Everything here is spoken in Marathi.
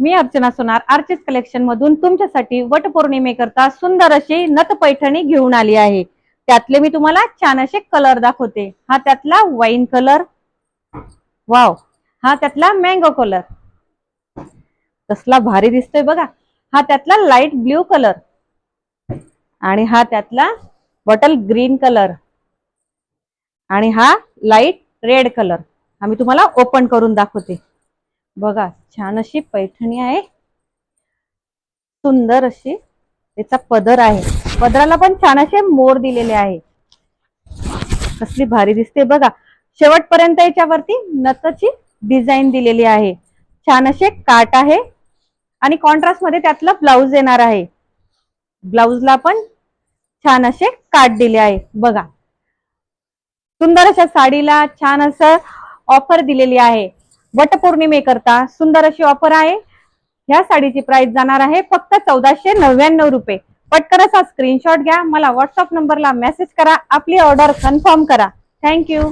मी अर्चना सोनार आर्चिस कलेक्शन मधून तुमच्यासाठी वटपौर्णिमेकरता सुंदर अशी नथ पैठणी घेऊन आली आहे। त्यातले मी तुम्हाला छान असे कलर दाखवते। हा त्यातला वाईन कलर, वाव, हा त्यातला मँगो कलर, कसला भारी दिसतोय बघा। हा त्यातला लाईट ब्ल्यू कलर आणि हा त्यातला बॉटल ग्रीन कलर आणि हा लाईट रेड कलर। हा मी तुम्हाला ओपन करून दाखवते बघा। छान अशी पैठणी आहे, सुंदर अशी त्याचा पदर आहे। पदराला पण छान असे मोर दिलेले आहे, कसली भारी दिसते बघा। शेवटपर्यंत याच्यावरती नथची डिझाईन दिलेली आहे। छान असे काट आहे आणि कॉन्ट्रास्ट मध्ये त्यातला ब्लाउज येणार आहे। ब्लाउजला पण छान असे काट दिले आहे बघा। सुंदर अशा साडीला छान असं ऑफर दिलेली आहे। वटपौर्णिमेकरता सुंदर अशी ऑफर आहे। ह्या साडीची प्राइस जाणार आहे फक्त 1499 रुपये। पटकन असा स्क्रीनशॉट घ्या, मला व्हॉट्सअप नंबरला मेसेज करा, आपली ऑर्डर कन्फर्म करा। थँक्यू।